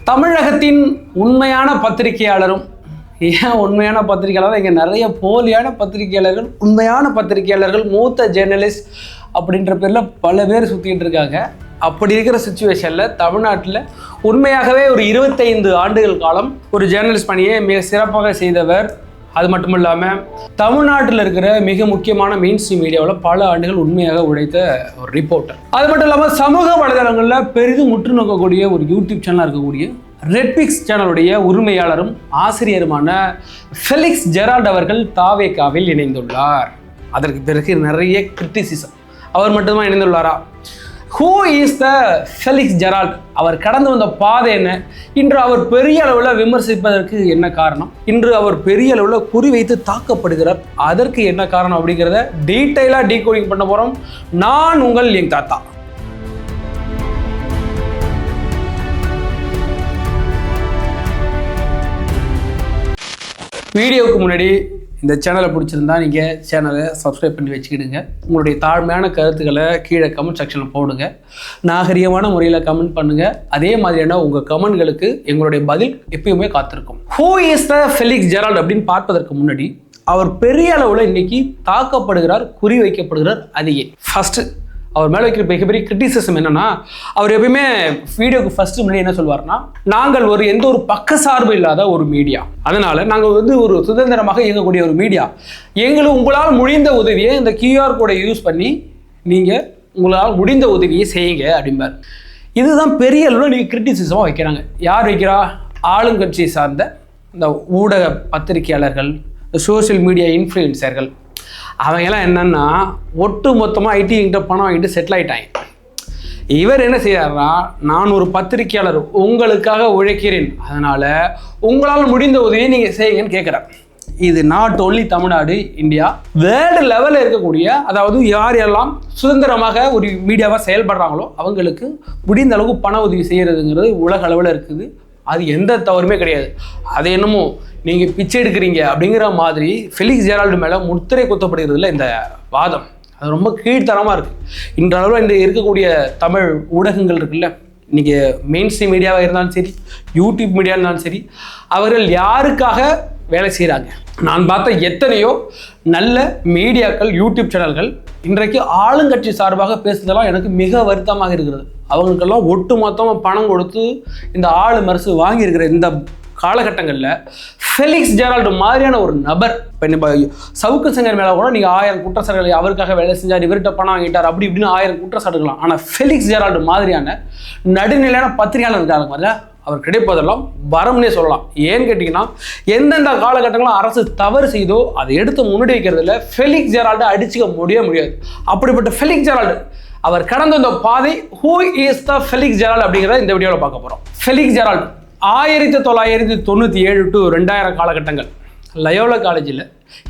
தமிழகத்தின் உண்மையான பத்திரிகையாளரும் ஏன் உண்மையான பத்திரிகையாளர், இங்கே நிறைய போலியான பத்திரிகையாளர்கள், உண்மையான பத்திரிகையாளர்கள், மூத்த ஜேர்னலிஸ்ட் அப்படின்ற பேரில் பல பேர் சுற்றிக்கிட்டு இருக்காங்க. அப்படி இருக்கிற சுச்சுவேஷனில் தமிழ்நாட்டில் உண்மையாகவே ஒரு 25 ஆண்டுகள் காலம் ஒரு ஜேர்னலிஸ்ட் பணியை மிக சிறப்பாக செய்தவர். அது மட்டும் இல்லாமல் தமிழ்நாட்டில் இருக்கிற மிக முக்கியமான மெயின் ஸ்ட்ரீம் மீடியாவில் பல ஆண்டுகள் உண்மையாக உழைத்த ஒரு ரிப்போர்ட்டர். அது மட்டும் இல்லாமல் சமூக வலைதளங்களில் பெரிதும் உற்று நோக்கக்கூடிய ஒரு யூடியூப் சேனலாக இருக்கக்கூடிய ரெட்பிக்ஸ் சேனலுடைய உரிமையாளரும் ஆசிரியருமான ஃபெலிக்ஸ் ஜெரால்ட் அவர்கள் தாவேகாவில் இணைந்துள்ளார். அதற்கு பிறகு நிறைய கிரிட்டிசிசம். அவர் மட்டும்தான் இணைந்துள்ளாரா? Who is the Felix Gerald? அவர் கடந்து வந்த பாதை என்ன? இன்று அவர் பெரிய அளவில் விமர்சிப்பதற்கு என்ன காரணம்? இன்று அவர் பெரிய அளவில் குறிவைத்து தாக்கப்படுகிறார், அதற்கு என்ன காரணம் அப்படிங்கிறத டீட்டெயிலாக டீகோடிங் பண்ண போகிறோம். நான் உங்கள் லிங்க் தாத்தா. வீடியோவுக்கு முன்னாடி இந்த சேனலை பிடிச்சிருந்தா நீங்கள் சேனலை சப்ஸ்கிரைப் பண்ணி வச்சுக்கிடுங்க. உங்களுடைய தாழ்மையான கருத்துக்களை கீழே கமெண்ட் செக்ஷனில் போடுங்க. நாகரிகமான முறையில் கமெண்ட் பண்ணுங்கள். அதே மாதிரியான உங்கள் கமெண்ட்களுக்கு எங்களுடைய பதில் எப்பயுமே காத்திருக்கும். Who is the Felix Gerald அப்படின்னு பார்ப்பதற்கு முன்னாடி அவர் பெரிய அளவில் இன்னைக்கு தாக்கப்படுகிறார், குறி வைக்கப்படுகிறார். அது ஏன்? ஃபர்ஸ்ட் அவர் மேலே வைக்கிற மிகப்பெரிய கிரிட்டிசிசம் என்னன்னா, அவர் எப்பயுமே வீடியோக்கு ஃபர்ஸ்ட் முன்னாடி என்ன சொல்வார்னா, நாங்கள் எந்த ஒரு பக்க சார்பு இல்லாத ஒரு மீடியா, அதனால நாங்கள் ஒரு சுதந்திரமாக இயங்கக்கூடிய ஒரு மீடியா, உங்களால் முடிந்த உதவியை இந்த QR கோடை யூஸ் பண்ணி நீங்கள் உங்களால் முடிந்த உதவியை செய்யுங்க அப்படிம்பார். இதுதான் பெரிய அளவில் நீங்கள் கிரிட்டிசிசமாக வைக்கிறாங்க. யார் வைக்கிறா? ஆளுங்கட்சியை சார்ந்த இந்த ஊடக பத்திரிகையாளர்கள், சோசியல் மீடியா இன்ஃப்ளூயன்சர்கள். அவங்கெல்லாம் என்னன்னா ஒட்டு மொத்தமாக ஐடி கிட்ட பணம் வாங்கிட்டு செட்டில் ஆகிட்டாங்க. இவர் என்ன செய்யறாருன்னா, நான் ஒரு பத்திரிகையாளர், உங்களுக்காக உழைக்கிறேன், அதனால உங்களால் முடிந்த உதவியை நீங்கள் செய்யுங்கன்னு கேட்குறார். இது not only Tamil Nadu, India, world லெவலில் இருக்கக்கூடிய, அதாவது யார் எல்லாம் சுதந்திரமாக ஒரு மீடியாவாக செயல்படுறாங்களோ அவங்களுக்கு முடிந்த அளவுக்கு பண உதவி செய்கிறதுங்கிறது உலக அளவில் இருக்குது. அது எந்த தவறுமே கிடையாது. அது என்னமோ நீங்கள் பிச்சை எடுக்கிறீங்க அப்படிங்கிற மாதிரி ஃபெலிக்ஸ் ஜெரால்ட் மேலே முத்திரை குத்தப்படுகிறதுல இந்த வாதம் அது ரொம்ப கீழ்த்தரமாக இருக்குது. இன்றளவில் இந்த இருக்கக்கூடிய தமிழ் ஊடகங்கள் இருக்குல்ல, இன்றைக்கி மெயின் ஸ்ட்ரீம் மீடியாவாக இருந்தாலும் சரி, யூடியூப் மீடியா இருந்தாலும் சரி, அவர்கள் யாருக்காக வேலை செய்கிறாங்க? நான் பார்த்த எத்தனையோ நல்ல மீடியாக்கள், யூடியூப் சேனல்கள் இன்றைக்கு ஆளுங்கட்சி சார்பாக பேசுறதெல்லாம் எனக்கு மிக வருத்தமாக இருக்கிறது. அவங்களுக்கெல்லாம் ஒட்டு மொத்தமாக பணம் கொடுத்து இந்த மரசு வாங்கியிருக்கிற இந்த காலகட்டங்களில் ஃபெலிக்ஸ் ஜெரால்ட் மாதிரியான ஒரு நபர், இப்போ நம்ம சவுக்கு சங்கர் மேலே கூட நீங்கள் 1000 குற்றச்சாட்டுகளை, அவருக்காக வேலை செஞ்சார், இவர்கிட்ட பணம் வாங்கிட்டார், அப்படி இப்படின்னு 1000 குற்றச்சாட்டுக்கலாம். ஆனால் ஃபெலிக்ஸ் ஜெரால்ட் மாதிரியான நடுநிலையான பத்திரிகையாளர் இருக்காங்க மாதிரி அவர் கிடைப்பதெல்லாம் வரம்னே சொல்லலாம். ஏன்னு கேட்டிங்கன்னா, எந்தெந்த காலகட்டங்களும் அரசு தவறு செய்தோ அதை எடுத்து முன்னாடி வைக்கிறதுல ஃபெலிக்ஸ் ஜெரால்ட்டை அடிச்சுக்க முடியாது. அப்படிப்பட்ட ஃபெலிக்ஸ் ஜெரால்ட் அவர் கடந்த இந்த பாதை, who is the Felix Gerald அப்படிங்கிறத இந்த வீடியோவில் பார்க்க போகிறோம். ஃபெலிக்ஸ் ஜெரால்ட் 1997 to 2000 காலகட்டங்கள் லயோலா காலேஜில்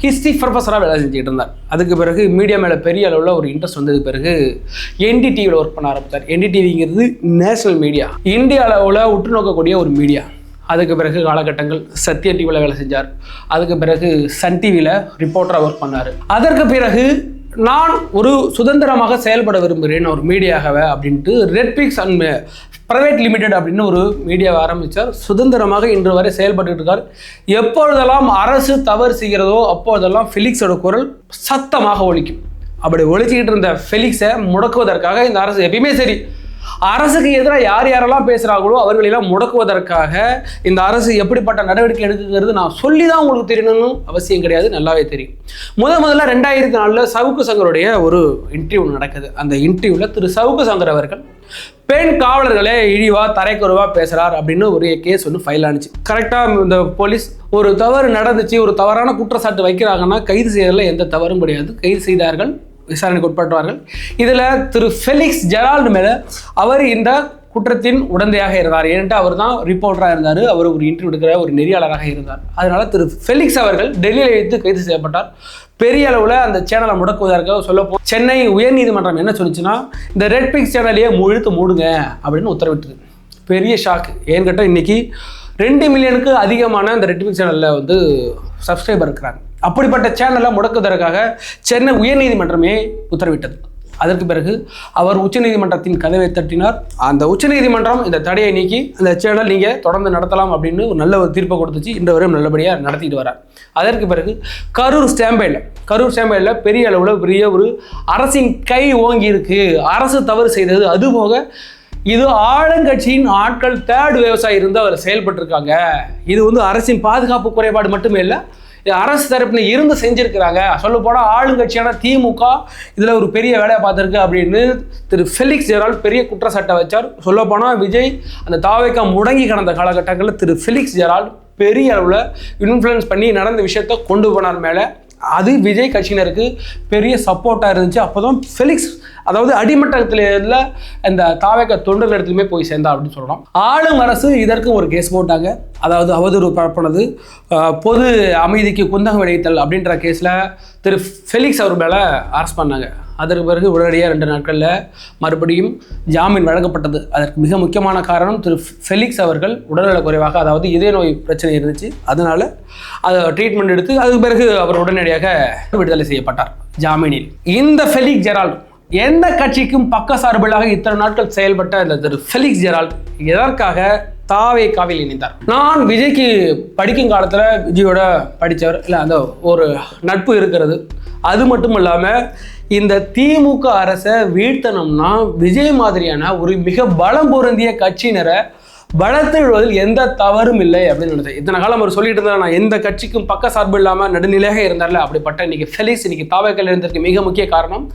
ஹிஸ்ட்ரி ப்ரொஃபஸராக வேலை செஞ்சுக்கிட்டு இருந்தார். அதுக்கு பிறகு மீடியா மேலே பெரிய அளவில் ஒரு இன்ட்ரெஸ்ட் வந்தது பிறகு NDTVயில் ஒர்க் பண்ண ஆரம்பித்தார். NDTVங்கிறது நேஷனல் மீடியா, இந்திய அளவில் உற்று நோக்கக்கூடிய ஒரு மீடியா. அதுக்கு பிறகு காலகட்டங்கள் சத்யா டிவியில் வேலை செஞ்சார். அதுக்கு பிறகு சன் டிவியில் ரிப்போர்ட்டராக ஒர்க் பண்ணார். அதற்கு பிறகு நான் ஒரு சுதந்திரமாக செயல்பட விரும்புகிறேன் ஒரு மீடியாகவே அப்படின்ட்டு ரெட்பிக்ஸ் அண்ட் பிரைவேட் லிமிடெட் அப்படின்னு ஒரு மீடியாவை ஆரம்பித்தார். சுதந்திரமாக இன்று வரை செயல்பட்டு இருக்கார். எப்பொழுதெல்லாம் அரசு தவறு செய்கிறதோ அப்பொழுதெல்லாம் ஃபெலிக்ஸோட குரல் சத்தமாக ஒலிக்கும். அப்படி ஒழிச்சிக்கிட்டு இருந்த ஃபெலிக்ஸை முடக்குவதற்காக இந்த அரசு எப்பயுமே சரி, அரசுக்கு எதிராக யாரெல்லாம் பேசுகிறாங்களோ அவர்களெல்லாம் முடக்குவதற்காக இந்த அரசு எப்படிப்பட்ட நடவடிக்கை எடுக்குங்கிறது நான் சொல்லி தான் உங்களுக்கு தெரியணும்னு அவசியம் கிடையாது, நல்லாவே தெரியும். முதல்ல 2004 சவுக்கு சங்கருடைய ஒரு இன்டர்வியூ நடக்குது. அந்த இன்டர்வியூவில் திரு சவுக்கு சங்கர் அவர்கள் பெண் காவலர்களே இழிவா தரைக்குறவா பேசுகிறார் அப்படின்னு ஒரு கேஸ் ஒன்று ஃபைல் ஆனிச்சு. கரெக்டாக இந்த போலீஸ் ஒரு தவறு நடந்துச்சு, ஒரு தவறான குற்றச்சாட்டு வைக்கிறாங்கன்னா கைது செய்யறதுல எந்த தவறும் கிடையாது. கைது செய்தார்கள், விசாரணைக்கு உட்பட்டார்கள். இதில் திரு ஃபெலிக்ஸ் ஜெரால்ட் மேலே அவர் இந்த குற்றத்தின் உடந்தையாக இருந்தார். ஏன்ட்டு அவர் தான் ரிப்போர்ட்டராக இருந்தார், அவர் ஒரு இன்டர்வியூ எடுக்கிற ஒரு நெறியாளராக இருந்தார். அதனால திரு ஃபெலிக்ஸ் அவர்கள் டெல்லியில் வைத்து கைது செய்யப்பட்டார். பெரிய அளவில் அந்த சேனலை முடக்குவதற்காக சொல்லப்போ சென்னை உயர்நீதிமன்றம் என்ன சொல்லிச்சுன்னா, இந்த ரெட்பிக்ஸ் சேனலையே மூடுங்க அப்படின்னு உத்தரவிட்டது. பெரிய ஷாக்கு. ஏன்னு கேட்டால் இன்றைக்கி 2 மில்லியனுக்கு அதிகமான இந்த ரெட்பிக்ஸ் சேனலில் சப்ஸ்கிரைபர் இருக்கிறாங்க. அப்படிப்பட்ட சேனலை முடக்குவதற்காக சென்னை உயர்நீதிமன்றமே உத்தரவிட்டது. அதற்கு பிறகு அவர் உச்சநீதிமன்றத்தின் கதவை தட்டினார். அந்த உச்சநீதிமன்றம் இந்த தடையை நீக்கி அந்த சேனல் நீங்கள் தொடர்ந்து நடத்தலாம் அப்படின்னு ஒரு நல்ல ஒரு தீர்ப்பை கொடுத்துச்சு. இன்று வரையும் நல்லபடியாக நடத்திட்டு வரார். அதற்கு பிறகு கரூர் ஸ்டாம்பேடில் பெரிய அளவில் பெரிய ஒரு அரசின் கை ஓங்கி இருக்கு, அரசு தவறு செய்தது. அதுபோக இது ஆளுங்கட்சியின் ஆட்கள் தேர்ட் விவசாயி இருந்து அவர் செயல்பட்டிருக்காங்க. இது வந்து அரசின் பாதுகாப்பு குறைபாடு மட்டுமே இல்லை, அரசு தரப்பில் இருந்து செஞ்சிருக்கிறாங்க. சொல்ல போனால் ஆளுங்கட்சியான திமுக இதில் ஒரு பெரிய வேலையை பார்த்துருக்கு அப்படின்னு திரு ஃபெலிக்ஸ் ஜெரால்ட் பெரிய குற்றச்சாட்டை வச்சார். சொல்ல போனால் விஜய் அந்த தாவேக்கா முடங்கி கடந்த காலகட்டங்களில் திரு ஃபெலிக்ஸ் ஜெரால்ட் பெரிய அளவில் இன்ஃப்ளூயன்ஸ் பண்ணி நடந்த விஷயத்தை கொண்டு போனார் மேலே. அது விஜய் கட்சியினருக்கு பெரிய சப்போர்ட்டாக இருந்துச்சு. அப்போ தான் ஃபெலிக்ஸ் அதாவது அடிமட்டத்தில் இந்த தாவேக்கா தொண்டர்கள் இடத்துலையுமே போய் சேர்ந்தா அப்படின்னு சொல்லலாம். ஆளும் அரசு இதற்கும் ஒரு கேஸ் போட்டாங்க. அதாவது அவதூறு பரப்புனது, பொது அமைதிக்கு குந்தகம் விளைவித்தல் அப்படின்ற கேஸில் திரு ஃபெலிக்ஸ் அவர் மேலே அரெஸ்ட் பண்ணாங்க. அதற்கு பிறகு உடனடியாக 2 நாட்களில் மறுபடியும் ஜாமீன் வழங்கப்பட்டது. அதற்கு மிக முக்கியமான காரணம் திரு ஃபெலிக்ஸ் அவர்கள் உடல்நலக் குறைவாக அதாவது இதய நோய் பிரச்சனை இருந்துச்சு. அதனால அதை ட்ரீட்மெண்ட் எடுத்து அதுக்கு பிறகு அவர் உடனடியாக விடுதலை செய்யப்பட்டார் ஜாமீனில். இந்த ஃபெலிக்ஸ் ஜெரால்ட் எந்த கட்சிக்கும் பக்க சார்பிலாக இத்தனை நாட்கள் செயல்பட்ட இந்த திரு ஃபெலிக்ஸ் ஜெரால்ட் எதற்காக தாவேக்காவில் இணைந்தார்? நான் விஜய்க்கு படிக்கும் காலத்தில் விஜயோட படித்தவர் இல்லை, அந்த ஒரு நட்பு இருக்கிறது. அது மட்டும் இல்லாமல் இந்த திமுக அரசை வீழ்த்தணும்னா விஜய் மாதிரியான ஒரு மிக பலம் பொருந்திய கட்சியினரை பலத்தை விடுவதில் எந்த தவறும் இல்லை அப்படின்னு நினைச்சேன். இத்தனை காலம் அவர் சொல்லிட்டு இருந்தார், நான் எந்த கட்சிக்கும் பக்க சார்பு இல்லாமல் நடுநிலையாக இருந்தார்ல. அப்படிப்பட்ட இன்னைக்கு ஃபெலிக்ஸ் இன்னைக்கு தாவேக்காவில் இருந்ததுக்கு மிக முக்கிய காரணம்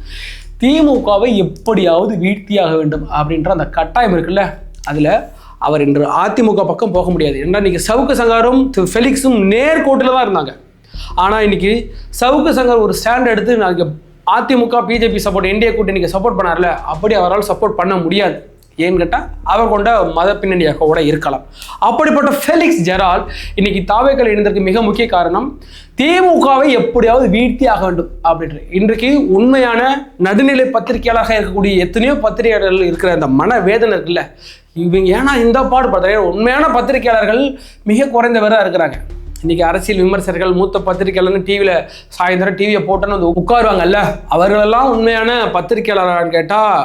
திமுகவை எப்படியாவது வீழ்த்தியாக வேண்டும் அப்படின்ற அந்த கட்டாயம் இருக்குல்ல. அதில் அவர் இன்று அதிமுக பக்கம் போக முடியாது. ஏன்னா இன்னைக்கு சவுக்கு சங்காரும் ஃபெலிக்ஸும் நேர்கோட்டில் தான் இருந்தாங்க. ஆனால் இன்னைக்கு சவுக்கு சங்கர் ஒரு ஸ்டாண்ட் எடுத்து நாங்கள் அதிமுக பிஜேபி சப்போர்ட் என்டிஏ கூட்டணிக்கு சப்போர்ட் பண்ணார்ல, அப்படி அவரால் சப்போர்ட் பண்ண முடியாது. ஏன்னு கேட்டால் அவர் கொண்ட மத பின்னணியாக கூட இருக்கலாம். அப்படிப்பட்ட ஃபெலிக்ஸ் ஜெரால்ட் இன்னைக்கு தாவேக்காவில் இணைந்ததற்கு மிக முக்கிய காரணம் திமுகவை எப்படியாவது வீழ்த்தி ஆக வேண்டும் அப்படின்ற. இன்றைக்கு உண்மையான நடுநிலை பத்திரிகையாளராக இருக்கக்கூடிய எத்தனையோ பத்திரிகையாளர்கள் இருக்கிற அந்த மன வேதனை இருக்குல்ல, இவங்க ஏன்னா இந்த பாடுபடுற உண்மையான பத்திரிகையாளர்கள் மிக குறைந்தவராக இருக்கிறாங்க. இன்றைக்கி அரசியல் விமர்சகர்கள் மூத்த பத்திரிகையாளர்னு டிவியில் சாயந்தரம் டிவியை போட்டோன்னு வந்து உட்காருவாங்கல்ல, அவர்களெல்லாம் உண்மையான பத்திரிகையாளரான்னு கேட்டால்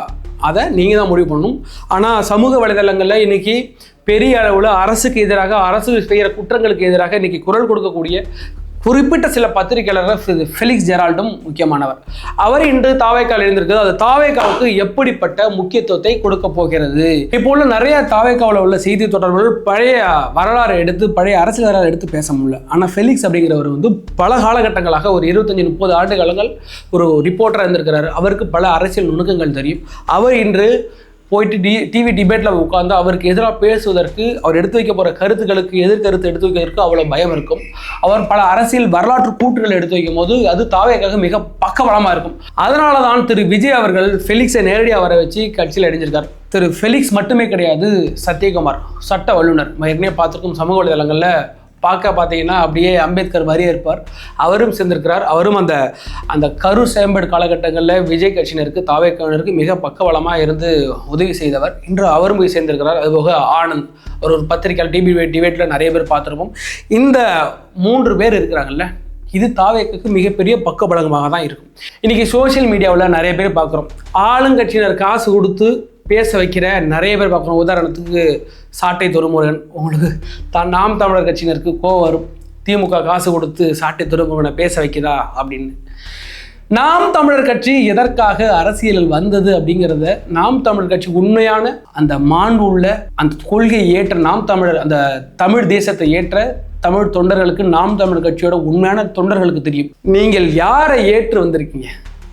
அதை நீங்கள் தான் முடிவு பண்ணணும். ஆனால் சமூக வலைதளங்களில் இன்றைக்கி பெரிய அளவில் அரசுக்கு எதிராக, அரசு செய்கிற குற்றங்களுக்கு எதிராக இன்றைக்கி குரல் கொடுக்கக்கூடிய குறிப்பிட்ட சில பத்திரிகையாளர்கள் ஃபெலிக்ஸ் ஜெரால்டும் முக்கியமானவர். அவர் இன்று தாவேக்காவில் இருந்திருக்குது. அது தாவேக்காவுக்கு எப்படிப்பட்ட முக்கியத்துவத்தை கொடுக்க போகிறது? இப்போ உள்ள நிறைய தாவேக்காவில் உள்ள செய்தி தொடர்புகள் பழைய வரலாறு எடுத்து, பழைய அரசியல் வரலாறு எடுத்து பேச முடியல. ஆனால் ஃபெலிக்ஸ் அப்படிங்கிறவர் வந்து பல காலகட்டங்களாக ஒரு 25-30 ஆண்டு காலங்கள் ஒரு ரிப்போர்ட்டராக இருந்திருக்கிறாரு. அவருக்கு பல அரசியல் நுணுக்கங்கள் தெரியும். அவர் இன்று போயிட்டு டிவி டிபேட்டில் உட்காந்து அவருக்கு எதிராக பேசுவதற்கு, அவர் எடுத்து வைக்க போகிற கருத்துக்களுக்கு எதிர்கருத்து எடுத்து வைக்கிறதுக்கு அவ்வளோ பயம் இருக்கும். அவர் பல அரசியல் வரலாற்று கூற்றுகளை எடுத்து வைக்கும் போது அது தாவேக்காக மிக பக்கபலமாக இருக்கும். அதனால தான் திரு விஜய் அவர்கள் ஃபெலிக்ஸை நேரடியாக வர வச்சு கட்சியில் இணைஞ்சிருக்கார். திரு ஃபெலிக்ஸ் மட்டுமே கிடையாது, சத்யகுமார் சட்ட வல்லுநர், ஏற்கனவே பார்த்துருக்கும் சமூக வலைதளங்களில் பார்த்தீங்கன்னா அப்படியே அம்பேத்கர் மாதிரியே இருப்பார். அவரும் சேர்ந்திருக்கிறார். அவரும் அந்த கரூர் சேம்பேடு காலகட்டங்களில் விஜய் கட்சியினருக்கு தாவேக்காவினருக்கு மிக பக்கபலமாக இருந்து உதவி செய்தவர். இன்று அவரும் போய் சேர்ந்திருக்கிறார். அதுபோக ஆனந்த் ஒரு பத்திரிகையாளர் டிபேட்டில் நிறைய பேர் பார்த்துருப்போம். இந்த 3 பேர் இருக்கிறாங்கல்ல, இது தாவேக்கு மிகப்பெரிய பக்கபலமாக தான் இருக்கும். இன்றைக்கி சோசியல் மீடியாவில் நிறைய பேர் பார்க்குறோம், ஆளுங்கட்சியினர் காசு கொடுத்து பேச வைக்கிற நிறைய பேர் பார்க்குறோம். உதாரணத்துக்கு சாட்டை துரைமுருகன், உங்களுக்கு நாம் தமிழர் கட்சியினருக்கு கோவம் வரும், திமுக காசு கொடுத்து சாட்டை துரைமுருகனை பேச வைக்கிறா அப்படின்னு. நாம் தமிழர் கட்சி எதற்காக அரசியலில் வந்தது அப்படிங்கிறத, நாம் தமிழர் கட்சி உண்மையான அந்த மாண்பு உள்ள அந்த கொள்கையை ஏற்ற நாம் தமிழர், அந்த தமிழ் தேசத்தை ஏற்ற தமிழ் தொண்டர்களுக்கு, நாம் தமிழர் கட்சியோட உண்மையான தொண்டர்களுக்கு தெரியும். நீங்கள் யாரை ஏற்று வந்திருக்கீங்க?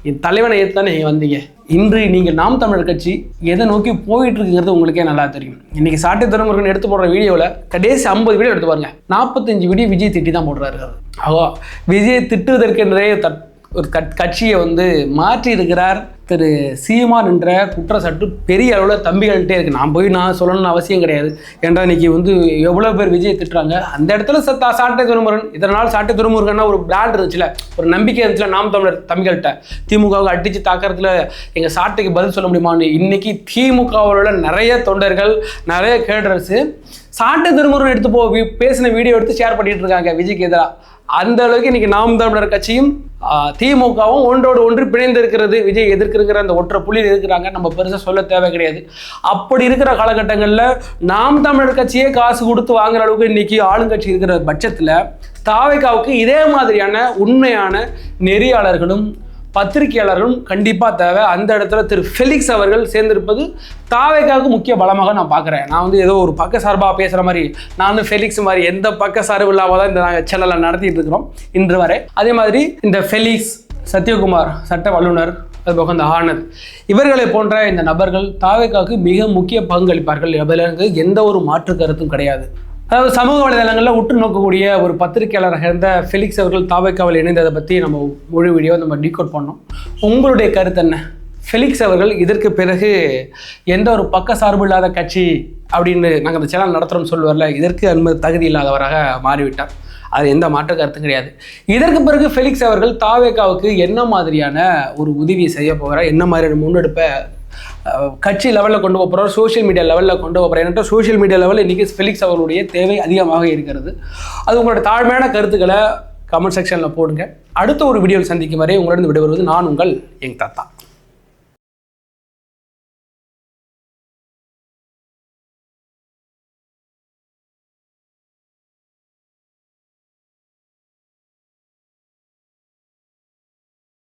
என் தலைவனை ஏற்று தானே நீங்கள் வந்தீங்க. இன்று நீங்கள் நாம் தமிழர் கட்சி எதை நோக்கி போயிட்டு இருக்குங்கிறது உங்களுக்கே நல்லா தெரியும். இன்னைக்கு சாட்டை துரைமுருகன் எடுத்து போடுற வீடியோவில் கடைசி 50 வீடியோ எடுத்து பாருங்க, 45 வீடியோ விஜய் திட்டி தான் போடுறாரு. விஜய் திட்டுவதற்கென்றே ஒரு கட்சியை வந்து மாற்றி இருக்கிறார் திரு சீமான் என்ற குற்றச்சாட்டு பெரிய அளவில் தம்பிகள்கிட்டே இருக்குது. நான் சொல்லணும்னு அவசியம் கிடையாது. ஏன்னா இன்னைக்கு வந்து எவ்வளோ பேர் விஜய் திட்டுறாங்க. அந்த இடத்துல சாட்டை துரைமுருகன், இதனால் சாட்டை துரைமுருகன்னா ஒரு பிராண்ட் இருந்துச்சுல, ஒரு நம்பிக்கை இருந்துச்சுல நாம் தமிழர் தம்பிகள்கிட்ட. திமுகவை அடித்து தாக்கிறதுல எங்கள் சாட்டைக்கு பதில் சொல்ல முடியுமான்னு இன்னைக்கு திமுகவோட நிறைய தொண்டர்கள், நிறைய கேடர்ஸு சாட்டை திருமுருகன் எடுத்து பேசின வீடியோ எடுத்து ஷேர் பண்ணிட்டு இருக்காங்க விஜய்க்கு எதிராக. அந்த அளவுக்கு இன்னைக்கு நாம் தமிழர் கட்சியும் திமுகவும் ஒன்றோடு ஒன்று பிணைந்து இருக்கிறது. விஜய் எதிர்க்கிற அந்த ஒற்றை புள்ளியில் இருக்கிறாங்க. நம்ம பெருசாக சொல்ல தேவை கிடையாது. அப்படி இருக்கிற காலகட்டங்களில் நாம் தமிழர் கட்சியே காசு கொடுத்து வாங்குற அளவுக்கு இன்னைக்கு ஆளுங்கட்சி இருக்கிற பட்சத்தில் தாவேகாவுக்கு இதே மாதிரியான உண்மையான நெறியாளர்களும் பத்திரிகையாளர்களும் கண்டிப்பாக தேவை. அந்த இடத்துல திரு ஃபெலிக்ஸ் அவர்கள் சேர்ந்திருப்பது தாவேகாவுக்கு முக்கிய பலமாக நான் பார்க்குறேன். நான் ஏதோ ஒரு பக்க சார்பாக பேசுகிற மாதிரி, நானும் ஃபெலிக்ஸ் மாதிரி எந்த பக்க சார்பு இல்லாமல் தான் இந்த நாங்கள் சேனலை நடத்திட்டு இருக்கிறோம் இன்று வரை. அதே மாதிரி இந்த ஃபெலிக்ஸ், சத்யகுமார் சட்ட வல்லுநர், அதுபோக இந்த ஆனந்த், இவர்களை போன்ற இந்த நபர்கள் தாவேகாவுக்கு மிக முக்கிய பங்களிப்பார்கள். எனக்கு எந்த ஒரு மாற்று கருத்தும் கிடையாது. அதாவது சமூக வலைதளங்களில் உற்று நோக்கக்கூடிய ஒரு பத்திரிகையாளராக இருந்த ஃபெலிக்ஸ் அவர்கள் தாவேகாவில் இணைந்ததை பற்றி நம்ம முழு வீடியோ நம்ம டீகோட் பண்ணோம். உங்களுடைய கருத்து என்ன? ஃபெலிக்ஸ் அவர்கள் இதற்கு பிறகு எந்த ஒரு பக்க சார்பு இல்லாத கட்சி அப்படின்னு நாங்கள் அந்த சேனல் நடத்துகிறோம்னு சொல்லுவார்ல, இதற்கு தகுதி இல்லாதவராக மாறிவிட்டார். அது எந்த மாற்று கருத்தும் கிடையாது. இதற்கு பிறகு ஃபெலிக்ஸ் அவர்கள் தாவேகாவுக்கு என்ன மாதிரியான ஒரு உதவி செய்ய போகிறார், என்ன மாதிரியான முன்னெடுப்பை கட்சி லெவலில் கொண்டு போகிறார், சோஷியல் மீடியா லெவலில் கொண்டு போகிறார். ஏன்னா சோஷியல் மீடியா லெவலில் இன்றைக்கி ஃபெலிக்ஸ் அவர்களுடைய தேவை அதிகமாக இருக்கிறது. அது உங்களோட தாழ்மையான கருத்துக்களை கமெண்ட் செக்ஷனில் போடுங்க. அடுத்த ஒரு வீடியோவில் சந்திக்கும் வரை உங்களிடம் விடைபெறுவது நான் உங்கள் யங் தாத்தா.